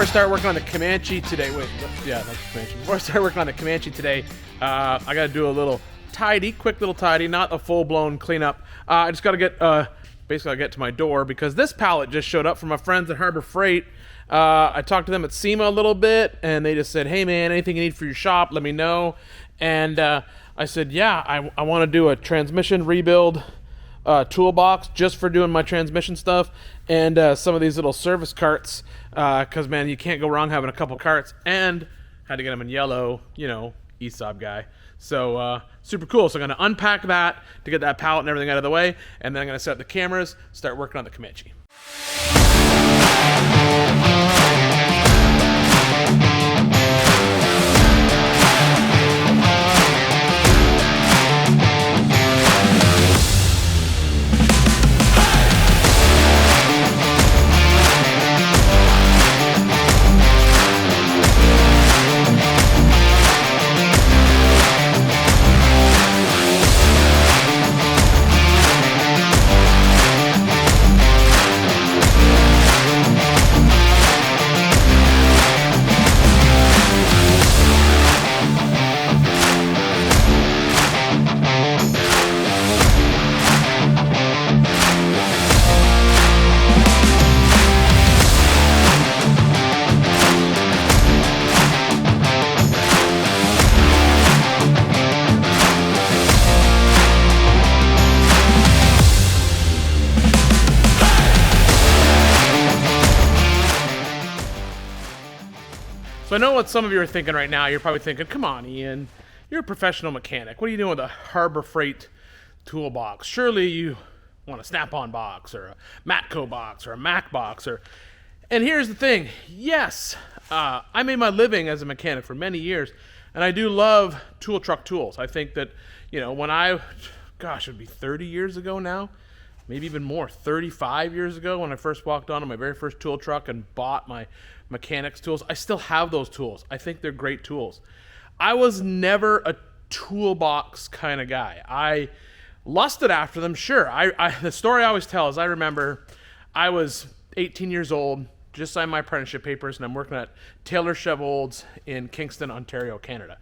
I start working on the Comanche today, Before I start working on the Comanche today, I got to do a little quick little tidy, not a full-blown cleanup. I just got to get, basically I get to my door because this pallet just showed up from my friends at Harbor Freight. I talked to them at SEMA a little bit, and they just said, hey man, anything you need for your shop, let me know. And I said, yeah, I want to do a transmission rebuild toolbox just for doing my transmission stuff, and some of these little service carts, because man, you can't go wrong having a couple carts, and had to get them in yellow, ESOP guy. So super cool. So I'm going to unpack that to get that pallet and everything out of the way, and then I'm going to set up the cameras, start working on the Comanche. So I know what some of you are thinking right now. You're probably thinking, come on, Ian, you're a professional mechanic. What are you doing with a Harbor Freight toolbox? Surely you want a Snap-on box or a Matco box or a Mac box. And here's the thing. Yes, I made my living as a mechanic for many years, and I do love tool truck tools. I think that, when it would be 30 years ago now, maybe even more, 35 years ago when I first walked onto my very first tool truck and bought my mechanics tools. I still have those tools. I think they're great tools. I was never a toolbox kind of guy. I lusted after them, sure. The story I always tell is I remember I was 18 years old, just signed my apprenticeship papers, and I'm working at Taylor Chevolds in Kingston, Ontario, Canada.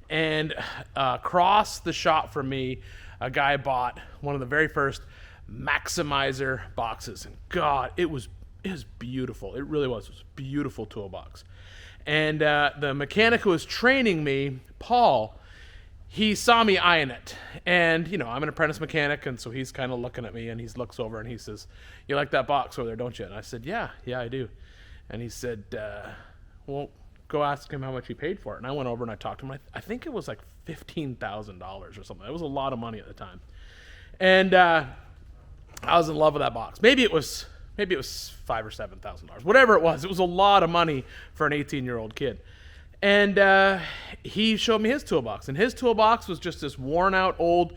And across the shop from me, a guy bought one of the very first Maximizer boxes, and God, it was beautiful. It really was. It was a beautiful toolbox. And the mechanic who was training me, Paul, he saw me eyeing it. And, I'm an apprentice mechanic, and so he's kind of looking at me, and he looks over and he says, you like that box over there, don't you? And I said, yeah, I do. And he said, well, go ask him how much he paid for it. And I went over and I talked to him. I think it was like $15,000 or something. It was a lot of money at the time. And I was in love with that box. Maybe it was $5,000 or $7,000, whatever it was. It was a lot of money for an 18-year-old kid. And he showed me his toolbox, and his toolbox was just this worn-out old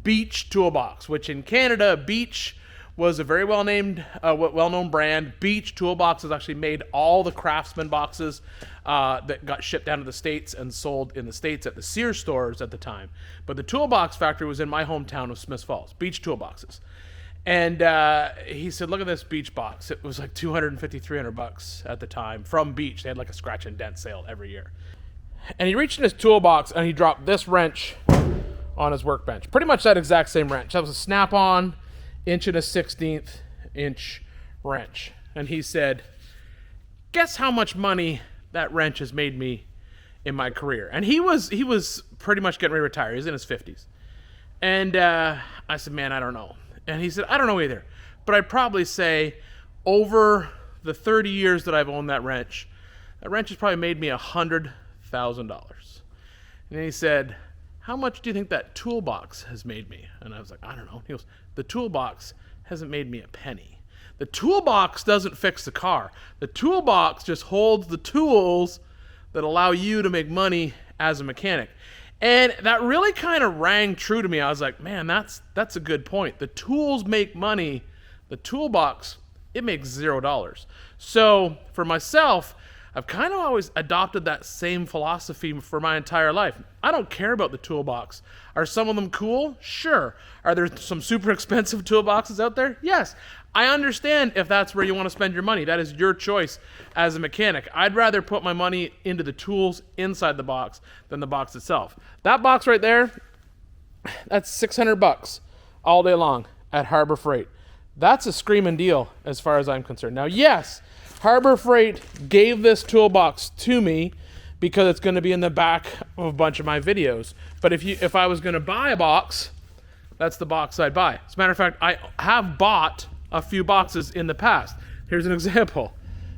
Beach toolbox, which in Canada, Beach was a very well-known brand. Beach Toolboxes actually made all the Craftsman boxes that got shipped down to the States and sold in the States at the Sears stores at the time. But the toolbox factory was in my hometown of Smiths Falls, Beach Toolboxes. And he said, look at this Beach box. It was like $250, $300 at the time from Beach. They had like a scratch and dent sale every year. And he reached in his toolbox and he dropped this wrench on his workbench. Pretty much that exact same wrench. That was a Snap-on 1 1/16 inch wrench. And he said, guess how much money that wrench has made me in my career. And he was pretty much getting ready to retire. He was in his 50s. And I said, man, I don't know. And he said, I don't know either, but I'd probably say over the 30 years that I've owned that wrench has probably made me $100,000. And he said, how much do you think that toolbox has made me? And I was like, I don't know. He goes, the toolbox hasn't made me a penny. The toolbox doesn't fix the car. The toolbox just holds the tools that allow you to make money as a mechanic. And that really kind of rang true to me. I was like, man, that's a good point. The tools make money. The toolbox, it makes $0. So for myself, I've kind of always adopted that same philosophy for my entire life. I don't care about the toolbox. Are some of them cool? Sure. Are there some super expensive toolboxes out there? Yes. I understand if that's where you want to spend your money. That is your choice as a mechanic. I'd rather put my money into the tools inside the box than the box itself. That box right there, that's $600 all day long at Harbor Freight. That's a screaming deal as far as I'm concerned. Now, yes, Harbor Freight gave this toolbox to me because it's going to be in the back of a bunch of my videos. But if I was going to buy a box, that's the box I'd buy. As a matter of fact, I have bought a few boxes in the past. Here's an example.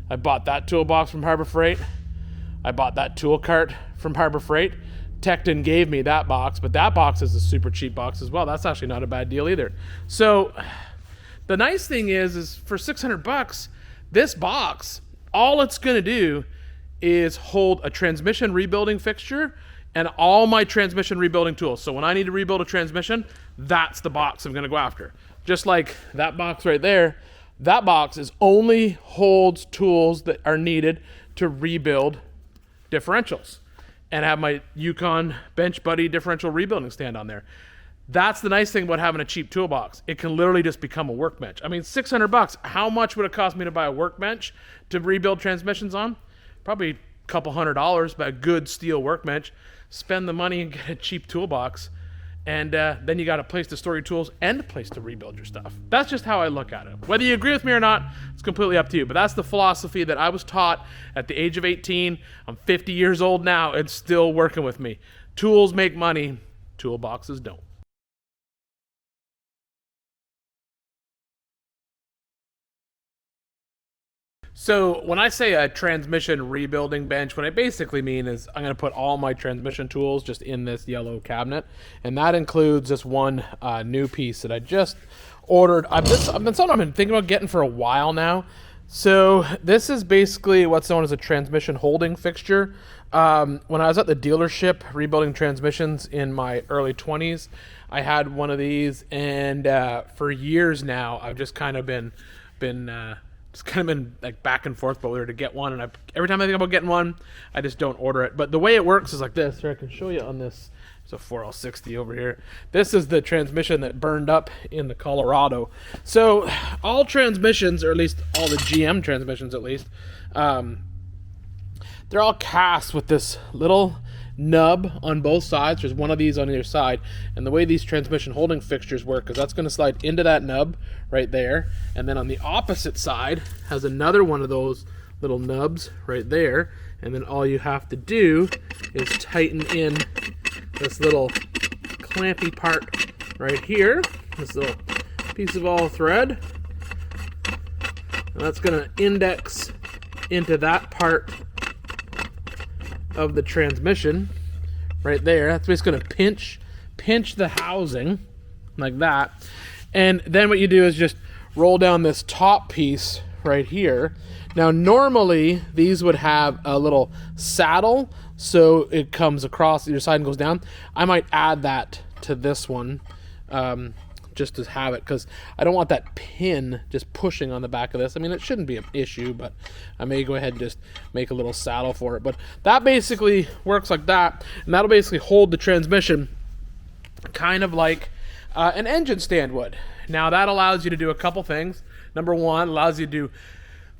I bought that toolbox from Harbor Freight. I bought that tool cart from Harbor Freight. Tecton gave me that box, but that box is a super cheap box as well. That's actually not a bad deal either. So the nice thing is for $600, this box, all it's going to do is hold a transmission rebuilding fixture and all my transmission rebuilding tools. So when I need to rebuild a transmission, that's the box I'm going to go after. Just like that box right there, that box only holds tools that are needed to rebuild differentials, and have my Yukon Bench Buddy differential rebuilding stand on there. That's the nice thing about having a cheap toolbox. It can literally just become a workbench. I mean, $600, how much would it cost me to buy a workbench to rebuild transmissions on? Probably a couple $100, but a good steel workbench. Spend the money and get a cheap toolbox, and then you got a place to store your tools and a place to rebuild your stuff. That's just how I look at it. Whether you agree with me or not, it's completely up to you. But that's the philosophy that I was taught at the age of 18. I'm 50 years old now. It's still working with me. Tools make money. Toolboxes don't. So when I say a transmission rebuilding bench, what I basically mean is I'm going to put all my transmission tools just in this yellow cabinet. And that includes this one new piece that I just ordered. I've been something I've been thinking about getting for a while now. So this is basically what's known as a transmission holding fixture. When I was at the dealership rebuilding transmissions in my early 20s, I had one of these, and for years now I've just kind of been like back and forth about whether to get one, and every time I think about getting one, I just don't order it. But the way it works is like this. Here, I can show you on this. There's a 4L60 over here. This is the transmission that burned up in the Colorado. So all transmissions, or at least all the GM transmissions at least, they're all cast with this little nub on both sides. There's one of these on either side, and the way these transmission holding fixtures work is that's going to slide into that nub right there, and then on the opposite side has another one of those little nubs right there, and then all you have to do is tighten in this little clampy part right here, this little piece of all thread, and that's going to index into that part of the transmission right there. That's basically going to pinch the housing like that, and then what you do is just roll down this top piece right here. Now normally these would have a little saddle, so it comes across either side and goes down. I might add that to this one just to have it, because I don't want that pin just pushing on the back of this. I mean, it shouldn't be an issue, but I may go ahead and just make a little saddle for it. But that basically works like that, and that'll basically hold the transmission kind of like an engine stand would. Now that allows you to do a couple things. Number one, allows you to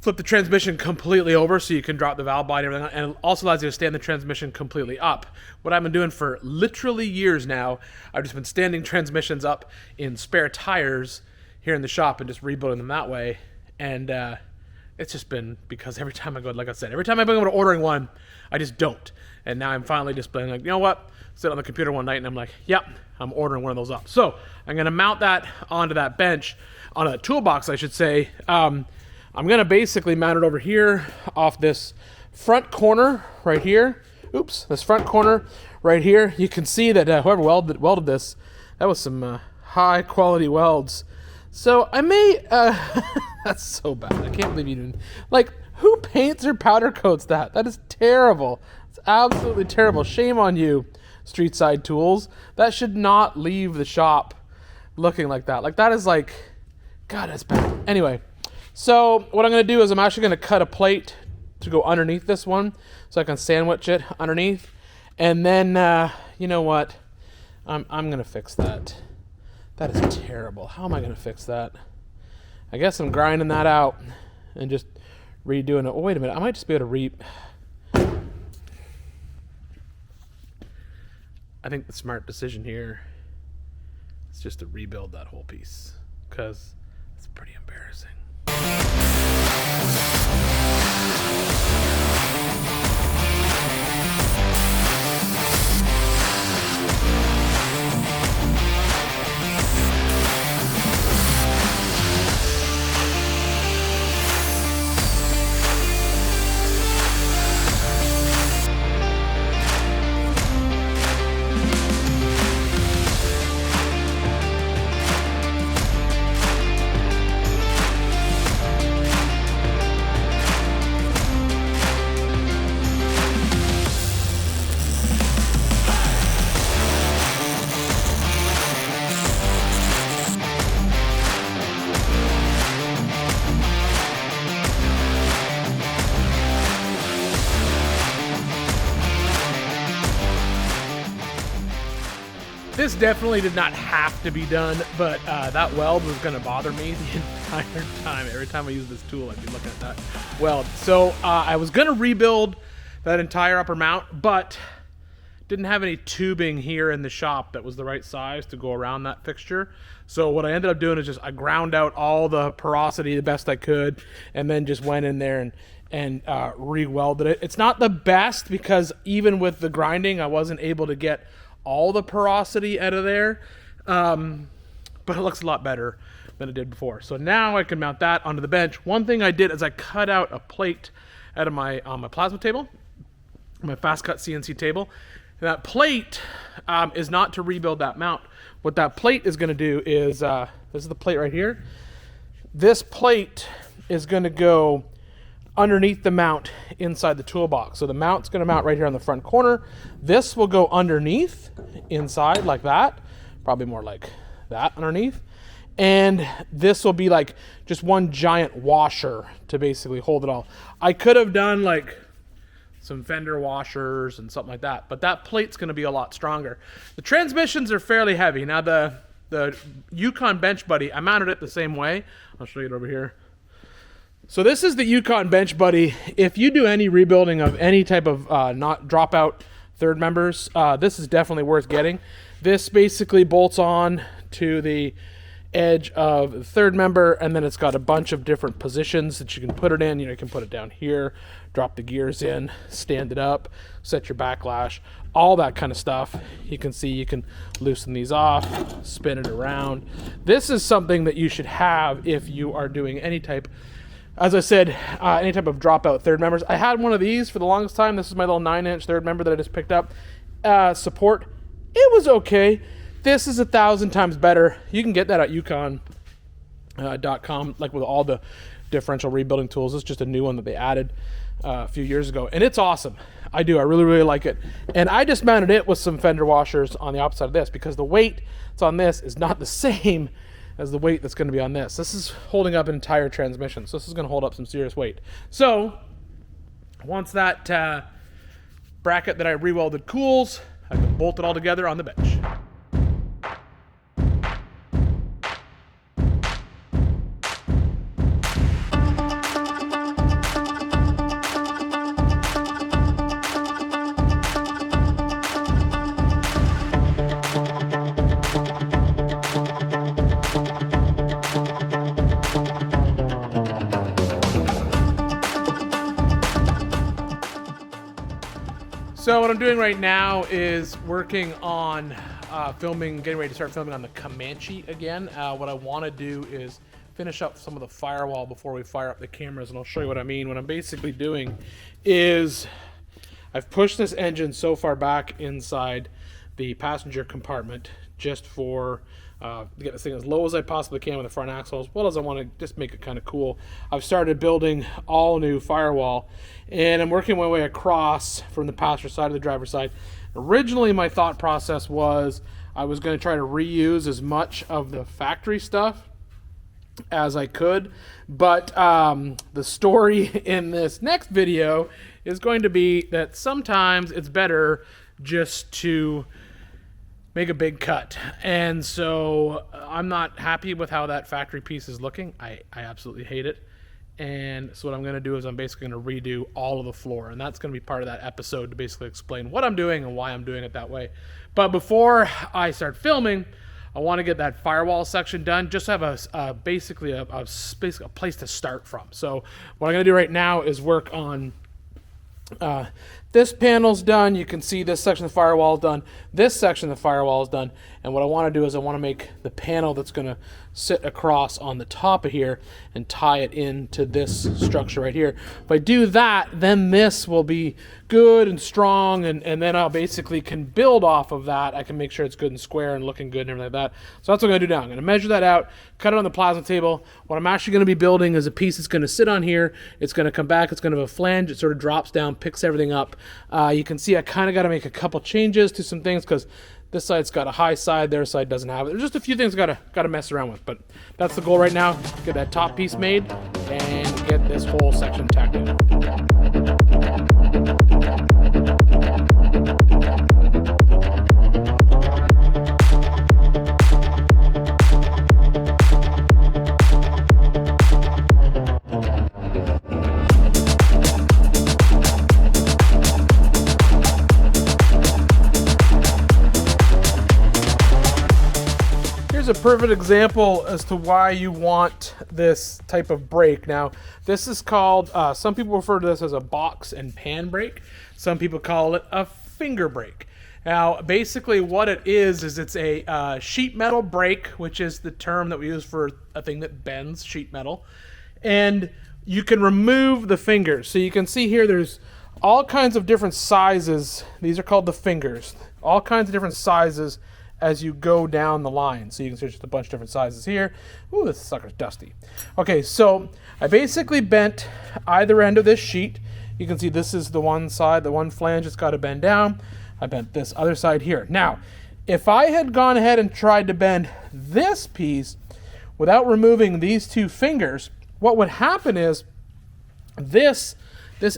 flip the transmission completely over so you can drop the valve body and everything, and it also allows you to stand the transmission completely up. What I've been doing for literally years now, I've just been standing transmissions up in spare tires here in the shop and just rebuilding them that way. And it's just been because every time I go, like I said, every time I go to ordering one, I just don't. And now I'm finally just being like, you know what? Sit on the computer one night and I'm like, yep, I'm ordering one of those up. So I'm going to mount that onto that bench, on a toolbox, I should say. I'm going to basically mount it over here off this front corner right here. Oops, this front corner right here. You can see that whoever welded this, that was some high quality welds. So I may, that's so bad. I can't believe you didn't, like, who paints or powder coats that? That is terrible. It's absolutely terrible. Shame on you, Street Side Tools. That should not leave the shop looking like that. Like, that is like, God, that's bad. Anyway. So what I'm going to do is I'm actually going to cut a plate to go underneath this one so I can sandwich it underneath. And then, you know what? I'm going to fix that. That is terrible. How am I going to fix that? I guess I'm grinding that out and just redoing it. Oh, wait a minute. I might just be able to I think the smart decision here is just to rebuild that whole piece, because it's pretty embarrassing. This definitely did not have to be done, but that weld was going to bother me the entire time. Every time I use this tool, I'd be looking at that weld. So I was going to rebuild that entire upper mount, but didn't have any tubing here in the shop that was the right size to go around that fixture. So what I ended up doing is just I ground out all the porosity the best I could, and then just went in there and re-welded it. It's not the best, because even with the grinding, I wasn't able to get all the porosity out of there, but it looks a lot better than it did before. So now I can mount that onto the bench. One thing I did is I cut out a plate out of my plasma table, my fast cut CNC table. And that plate is not to rebuild that mount. What that plate is going to do is, this is the plate right here. This plate is going to go underneath the mount inside the toolbox. So the mount's going to mount right here on the front corner. This will go underneath inside like that, probably more like that underneath. And this will be like just one giant washer to basically hold it all. I could have done like some fender washers and something like that, but that plate's going to be a lot stronger. The transmissions are fairly heavy. Now the Yukon Bench Buddy, I mounted it the same way. I'll show you it over here. So this is the Yukon Bench Buddy. If you do any rebuilding of any type of not dropout third members, this is definitely worth getting. This basically bolts on to the edge of the third member, and then it's got a bunch of different positions that you can put it in. You know, you can put it down here, drop the gears in, stand it up, set your backlash, all that kind of stuff. You can see you can loosen these off, spin it around. This is something that you should have if you are doing any type, as I said, any type of dropout third members. I had one of these for the longest time. This is my little 9-inch third member that I just picked up. Support, it was okay. This is 1,000 times better. You can get that at Yukon.com, like with all the differential rebuilding tools. It's just a new one that they added a few years ago, and it's awesome. I really, really like it. And I just mounted it with some fender washers on the opposite of this, because the weight that's on this is not the same as the weight that's going to be on this. This is holding up an entire transmission, so this is going to hold up some serious weight. So once that bracket that I re-welded cools, I can bolt it all together on the bench. So what I'm doing right now is working on getting ready to start filming on the Comanche again. What I want to do is finish up some of the Firewall before we fire up the cameras, and I'll show you what I mean. What I'm basically doing is I've pushed this engine so far back inside the passenger compartment just for to get this thing as low as I possibly can with the front axle, as well as I want to just make it kind of cool. I've started building all new Firewall, and I'm working my way across from the passenger side to the driver's side. Originally, my thought process was I was going to try to reuse as much of the factory stuff as I could. But the story in this next video is going to be that sometimes it's better just to make a big cut. And so I'm not happy with how that factory piece is looking. I absolutely hate it. And so what I'm going to do is I'm basically going to redo all of the floor. And that's going to be part of that episode to basically explain what I'm doing and why I'm doing it that way. But before I start filming, I want to get that firewall section done, just to have basically a place to start from. So what I'm going to do right now is work on this panel's done. You can see this section of the firewall is done. This section of the firewall is done. And what I want to do is I want to make the panel that's going to sit across on the top of here and tie it into this structure right here. If I do that, then this will be good and strong, and then I'll basically can build off of that. I can make sure it's good and square and looking good and everything like that. So that's what I'm going to do now. I'm going to measure that out, cut it on the plasma table. What I'm actually going to be building is a piece that's going to sit on here. It's going to come back. It's going to have a flange. It sort of drops down, picks everything up. You can see I kind of got to make a couple changes to some things because this side's got a high side, their side doesn't have it. There's just a few things got to mess around with, but that's the goal right now. Get that top piece made and get this whole section tacked in. A perfect example as to why you want this type of brake. Now, this is called, some people refer to this as a box and pan brake. Some people call it a finger brake. Now, basically what it is it's a sheet metal brake, which is the term that we use for a thing that bends sheet metal. And you can remove the fingers. So you can see here there's all kinds of different sizes. These are called the fingers. All kinds of different sizes as you go down the line. So you can see just a bunch of different sizes here. Ooh, this sucker's dusty. Okay, so I basically bent either end of this sheet. You can see this is the one side, the one flange it's got to bend down. I bent this other side here. Now, if I had gone ahead and tried to bend this piece without removing these two fingers, what would happen is this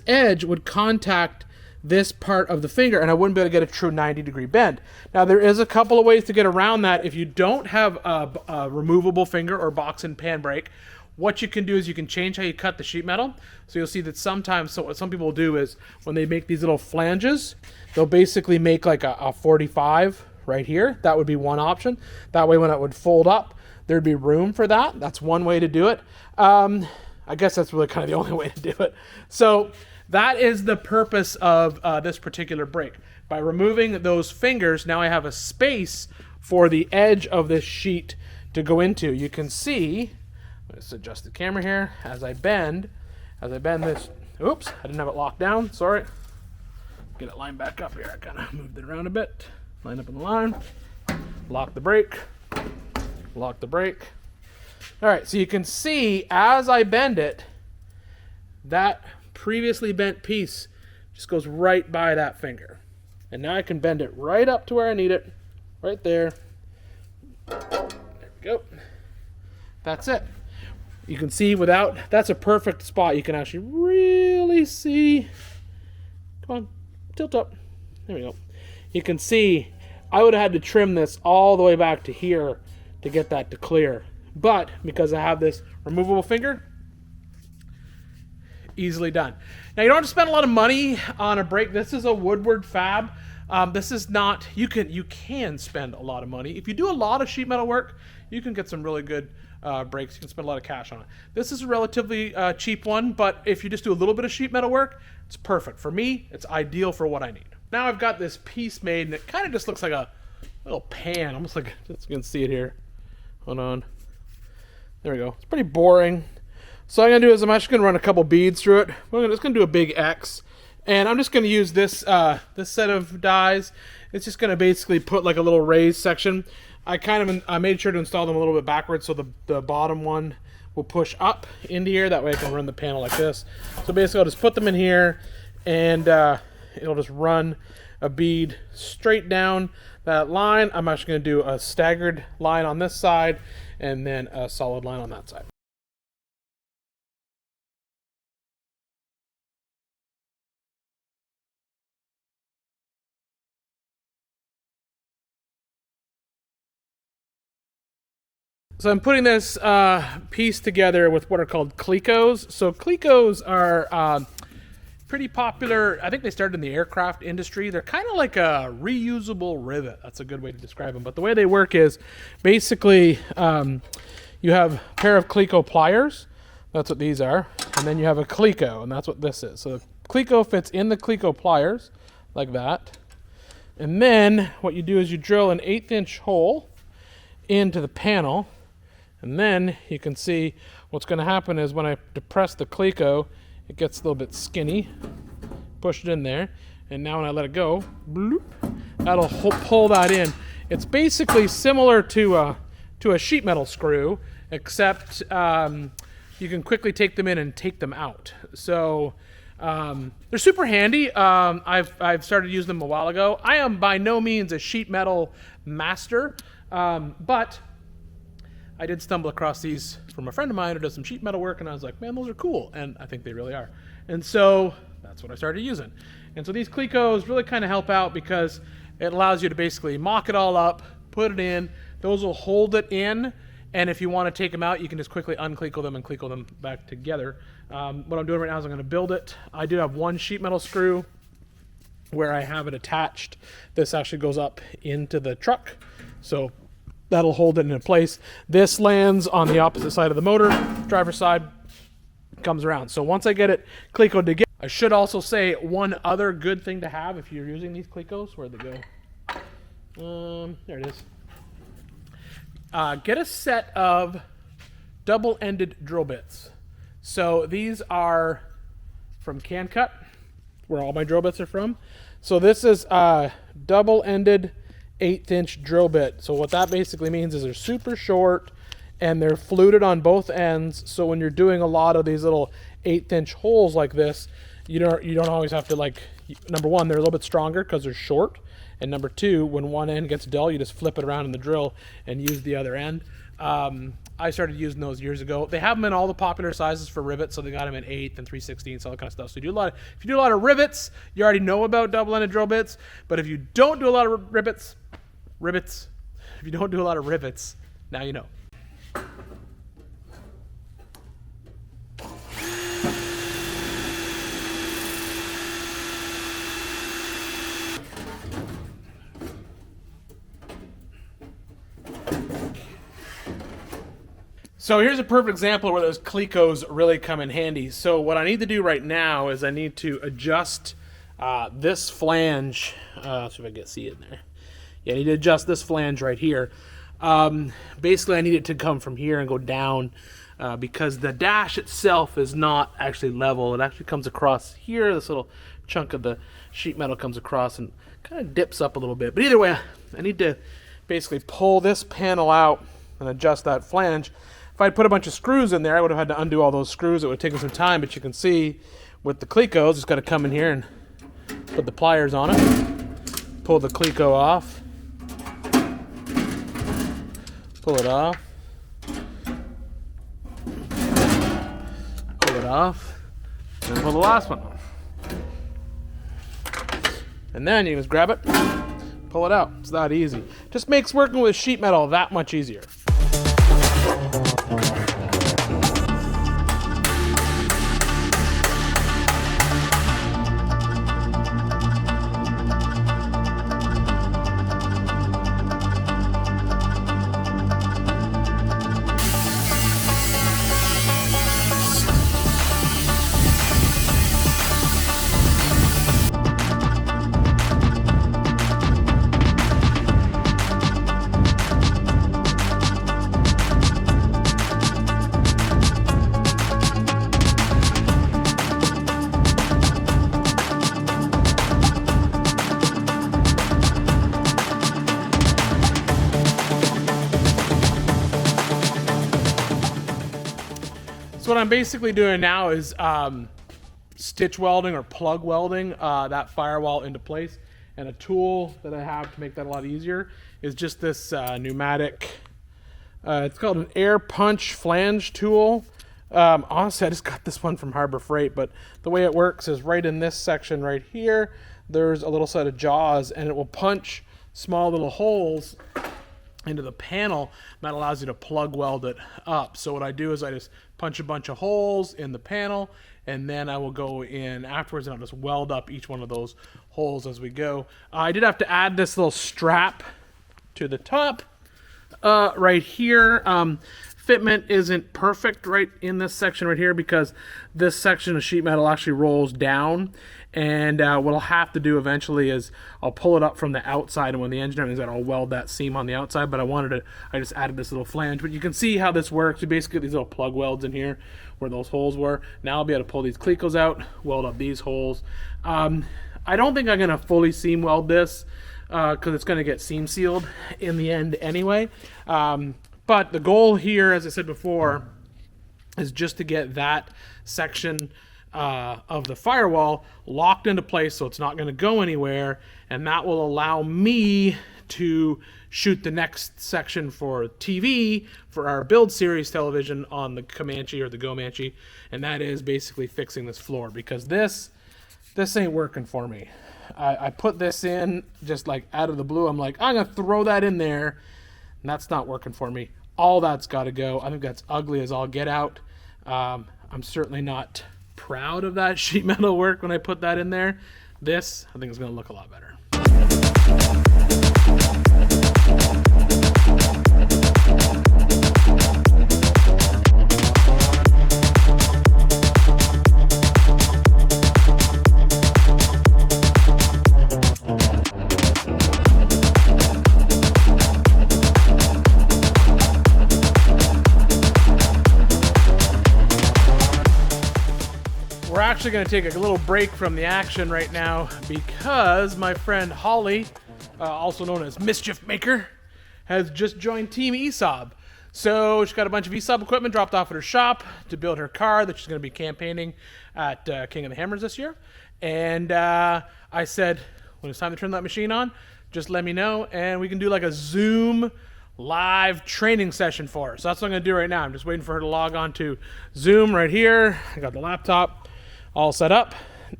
edge would contact this part of the finger, and I wouldn't be able to get a true 90-degree bend. Now, there is a couple of ways to get around that. If you don't have a removable finger or box and pan brake, what you can do is you can change how you cut the sheet metal. So you'll see that sometimes, so what some people will do is when they make these little flanges, they'll basically make like a 45 right here. That would be one option. That way when it would fold up, there'd be room for that. That's one way to do it. I guess that's really kind of the only way to do it. So that is the purpose of this particular brake. By removing those fingers, now I have a space for the edge of this sheet to go into. You can see, let's adjust the camera here, as I bend this, oops, I didn't have it locked down, sorry. Get it lined back up here. I kind of moved it around a bit. Line up in the line, lock the brake, lock the brake. All right, so you can see as I bend it, that previously bent piece just goes right by that finger. And now I can bend it right up to where I need it, right there. There we go. That's it. You can see without, that's a perfect spot. You can actually really see. Come on, tilt up. There we go. You can see I would have had to trim this all the way back to here to get that to clear. But because I have this removable finger, easily done. Now you don't have to spend a lot of money on a brake. This is a Woodward fab. This is not, you can spend a lot of money. If you do a lot of sheet metal work, you can get some really good brakes. You can spend a lot of cash on it. This is a relatively cheap one, but if you just do a little bit of sheet metal work, it's perfect. For me, it's ideal for what I need. Now I've got this piece made and it kind of just looks like a little pan, almost like, you can see it here. Hold on. There we go. It's pretty boring. So what I'm going to do is I'm actually going to run a couple beads through it. I'm just going to do a big X. And I'm just going to use this this set of dies. It's just going to basically put like a little raised section. I made sure to install them a little bit backwards so the bottom one will push up into here. That way I can run the panel like this. So basically I'll just put them in here and it'll just run a bead straight down that line. I'm actually going to do a staggered line on this side and then a solid line on that side. So I'm putting this piece together with what are called clecos. So clecos are pretty popular. I think they started in the aircraft industry. They're kind of like a reusable rivet. That's a good way to describe them. But the way they work is basically you have a pair of cleco pliers. That's what these are. And then you have a cleco, and that's what this is. So the cleco fits in the cleco pliers like that. And then what you do is you drill an 1/8" hole into the panel. And then you can see what's going to happen is when I depress the cleco, it gets a little bit skinny. Push it in there. And now when I let it go, bloop, that'll pull that in. It's basically similar to a sheet metal screw, except you can quickly take them in and take them out. So they're super handy. I've started using them a while ago. I am by no means a sheet metal master, but I did stumble across these from a friend of mine who does some sheet metal work, and I was like, man, those are cool. And I think they really are. And so that's what I started using. And so these clecos really kind of help out because it allows you to basically mock it all up, put it in. Those will hold it in. And if you want to take them out, you can just quickly uncleco them and cleco them back together. What I'm doing right now is I'm going to build it. I do have one sheet metal screw where I have it attached. This actually goes up into the truck. So that'll hold it in place. This lands on the opposite side of the motor, driver's side, comes around. So once I get it clecoed together, I should also say one other good thing to have if you're using these clecos. Where'd they go? There it is. Get a set of double-ended drill bits. So these are from Can Cut, where all my drill bits are from. So this is a double-ended 1/8" drill bit. So what that basically means is they're super short and they're fluted on both ends. So when you're doing a lot of these little 1/8" holes like this, you don't always have to, like, number one, they're a little bit stronger because they're short. And number two, when one end gets dull, you just flip it around in the drill and use the other end. I started using those years ago. They have them in all the popular sizes for rivets, so they got them in 1/8 and 3/16, all that kind of stuff. So if you do a lot of rivets, you already know about double-ended drill bits. But if you don't do a lot of rivets, if you don't do a lot of rivets, now you know. So here's a perfect example where those clecos really come in handy. So what I need to do right now is I need to adjust this flange. Let's see if I can see it in there. Yeah, I need to adjust this flange right here. Basically, I need it to come from here and go down because the dash itself is not actually level. It actually comes across here. This little chunk of the sheet metal comes across and kind of dips up a little bit. But either way, I need to basically pull this panel out and adjust that flange. If I'd put a bunch of screws in there, I would have had to undo all those screws. It would have taken some time, but you can see with the clecos, just got to come in here and put the pliers on it, pull the cleco off, pull it off, pull it off, and then pull the last one off. And then you just grab it, pull it out. It's that easy. Just makes working with sheet metal that much easier. So what I'm basically doing now is stitch welding or plug welding that firewall into place. And a tool that I have to make that a lot easier is just this pneumatic It's called an air punch flange tool. Honestly, I just got this one from Harbor Freight, but the way it works is right in this section right here, there's a little set of jaws, and it will punch small little holes into the panel. That allows you to plug weld it up. So what I do is I just punch a bunch of holes in the panel, and then I will go in afterwards and I'll just weld up each one of those holes as we go. I did have to add this little strap to the top right here. Fitment isn't perfect right in this section right here because this section of sheet metal actually rolls down. And what I'll have to do eventually is I'll pull it up from the outside, and when the engine everything's out, I'll weld that seam on the outside. But I just added this little flange. But you can see how this works. You basically get these little plug welds in here where those holes were. Now I'll be able to pull these clecos out, weld up these holes. I don't think I'm going to fully seam weld this because it's going to get seam sealed in the end anyway. But the goal here, as I said before, is just to get that section of the firewall locked into place so it's not going to go anywhere, and that will allow me to shoot the next section for TV for our build series television on the Comanche or the Gomanche, and that is basically fixing this floor because this ain't working for me. I put this in just like out of the blue. I'm like, I'm gonna throw that in there, and that's not working for me. All that's got to go. I think that's ugly as all get out. I'm certainly not proud of that sheet metal work when I put that in there. This, I think, is going to look a lot better. We're actually going to take a little break from the action right now because my friend Holly, also known as Mischief Maker, has just joined Team ESAB. So she's got a bunch of ESAB equipment dropped off at her shop to build her car that she's going to be campaigning at King of the Hammers this year. And I said, when it's time to turn that machine on, just let me know and we can do like a Zoom live training session for her. So that's what I'm going to do right now. I'm just waiting for her to log on to Zoom right here. I got the laptop all set up,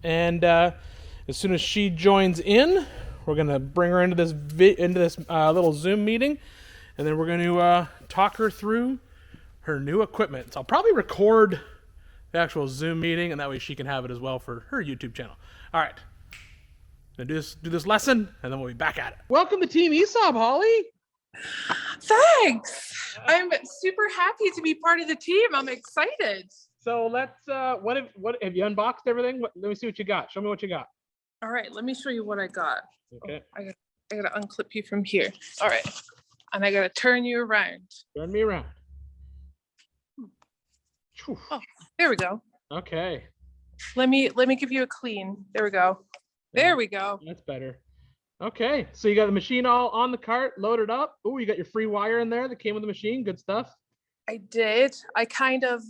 and as soon as she joins in, we're gonna bring her into this little Zoom meeting, and then we're going to talk her through her new equipment. So I'll probably record the actual Zoom meeting, and that way she can have it as well for her YouTube channel. All right, gonna do this lesson, and then we'll be back at it. Welcome to Team ESAB, Holly. Thanks. I'm super happy to be part of the team. I'm excited. So let's, what have you unboxed everything? Let me see what you got. Show me what you got. All right, let me show you what I got. Okay. Oh, I gotta unclip you from here. All right, and I gotta turn you around. Turn me around. Oh, there we go. Okay. Let me give you a clean. There we go. There we go. That's better. Okay, so you got the machine all on the cart, loaded up. Oh, you got your free wire in there that came with the machine. Good stuff. I did. I kind of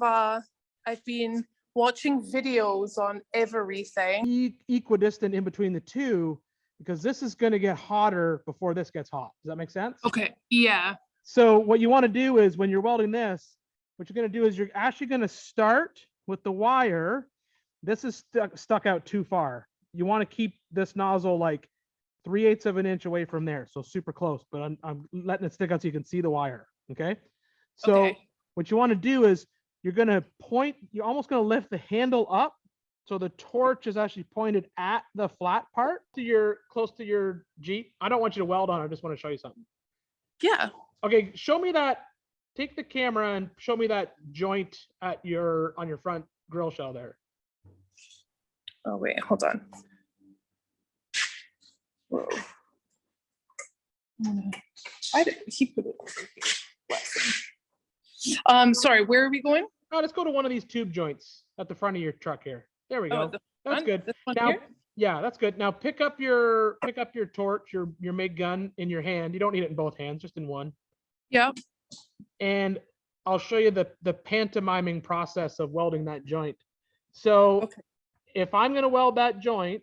I've been watching videos on everything. Equidistant in between the two, because this is going to get hotter before this gets hot. Does that make sense? Okay. Yeah. So what you want to do is when you're welding this, what you're going to do is you're actually going to start with the wire. This is stuck out too far. You want to keep this nozzle like 3/8 of an inch away from there. So super close, but I'm letting it stick out so you can see the wire. Okay. So what you want to do is you're going to point, you're almost going to lift the handle up. So the torch is actually pointed at the flat part close to your Jeep. I don't want you to weld on it. I just want to show you something. Yeah. Okay. Show me that. Take the camera and show me that joint on your front grill shell there. Oh, wait, hold on. Whoa. He put it over here. Sorry, where are we going? Oh, let's go to one of these tube joints at the front of your truck here. There we go. That's good. Now, here? Yeah, that's good. Now pick up your torch, your MIG gun in your hand. You don't need it in both hands, just in one. Yeah. And I'll show you the pantomiming process of welding that joint. So if I'm going to weld that joint,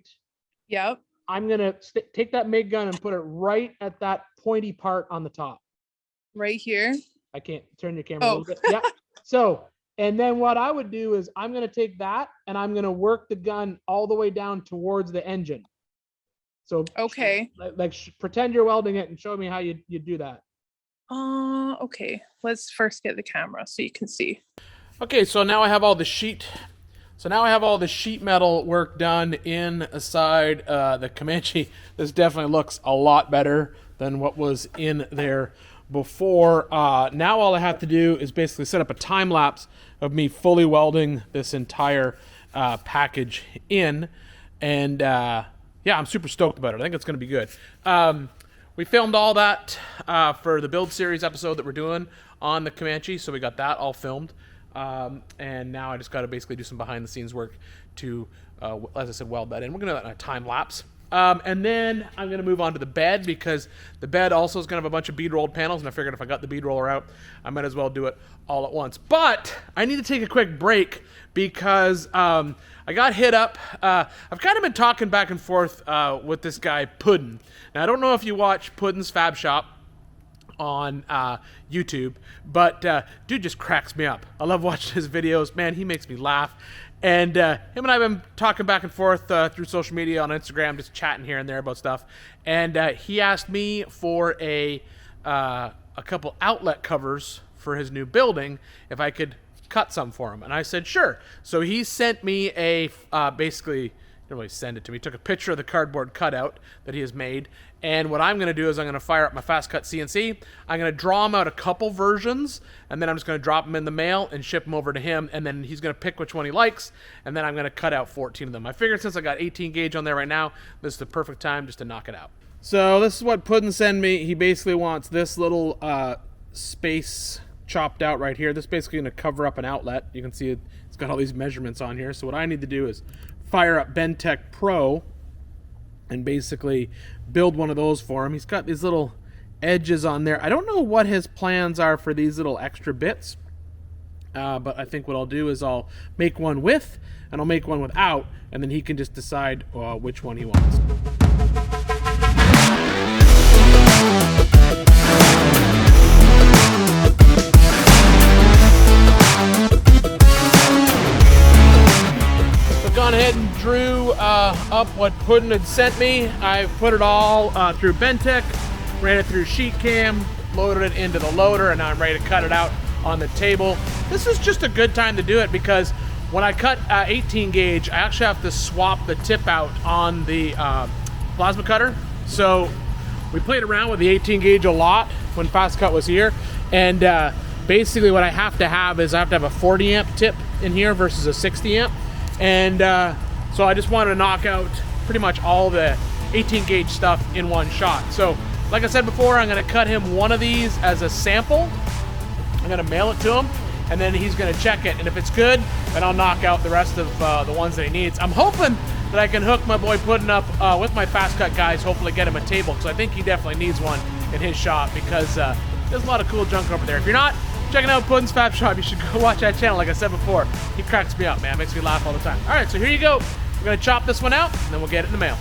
I'm going to take that MIG gun and put it right at that pointy part on the top. Right here? I can't turn your camera a Oh. little bit. Yeah. So, and then what I would do is I'm going to take that and I'm going to work the gun all the way down towards the engine. So Okay. pretend you're welding it and show me how you do that. Okay. Let's first get the camera so you can see. Okay, so now I have all the sheet. So now I have all the sheet metal work done inside the Comanche. This definitely looks a lot better than what was in there before. Now all I have to do is basically set up a time lapse of me fully welding this entire package in, and yeah, I'm super stoked about it. I think it's going to be good. We filmed all that for the build series episode that we're doing on the Comanche, so we got that all filmed. And now I just got to basically do some behind the scenes work to, as I said, weld that in. We're going to do that in a time lapse. And then I'm going to move on to the bed, because the bed also is going to have a bunch of bead rolled panels, and I figured if I got the bead roller out, I might as well do it all at once. But I need to take a quick break because I got hit up. I've kind of been talking back and forth with this guy, Puddin. Now, I don't know if you watch Puddin's Fab Shop on YouTube, but dude just cracks me up. I love watching his videos. Man, he makes me laugh. And him and I have been talking back and forth through social media on Instagram, just chatting here and there about stuff. And he asked me for a couple outlet covers for his new building, if I could cut some for him. And I said, sure. So he sent me a, basically, didn't really send it to me. He took a picture of the cardboard cutout that he has made. And what I'm going to do is I'm going to fire up my fast cut CNC. I'm going to draw him out a couple versions, and then I'm just going to drop them in the mail and ship them over to him. And then he's going to pick which one he likes, and then I'm going to cut out 14 of them. I figured since I got 18 gauge on there right now, this is the perfect time just to knock it out. So this is what Puddin sent me. He basically wants this little space chopped out right here. This is basically going to cover up an outlet. You can see it's got all these measurements on here. So what I need to do is fire up Bentech Pro and basically build one of those for him. He's got these little edges on there. I don't know what his plans are for these little extra bits, but I think what I'll do is I'll make one with, and I'll make one without, and then he can just decide which one he wants. Gone ahead and drew up what Puddin had sent me. I put it all through Bentech, ran it through sheet cam, loaded it into the loader, and now I'm ready to cut it out on the table. This is just a good time to do it because when I cut 18 gauge, I actually have to swap the tip out on the plasma cutter. So we played around with the 18 gauge a lot when Fast Cut was here, and basically what I have to have is I have to have a 40 amp tip in here versus a 60 amp. And so I just wanted to knock out pretty much all the 18 gauge stuff in one shot. So like I said before, I'm going to cut him one of these as a sample. I'm going to mail it to him, and then he's going to check it. And if it's good, then I'll knock out the rest of the ones that he needs. I'm hoping that I can hook my boy Puddin up with my Fast Cut guys, hopefully get him a table, because I think he definitely needs one in his shop, because there's a lot of cool junk over there. If you're not checking out Puddin's Fab Shop, you should go watch that channel. Like I said before, he cracks me up, man. Makes me laugh all the time. All right, so here you go. We're going to chop this one out, and then we'll get it in the mail.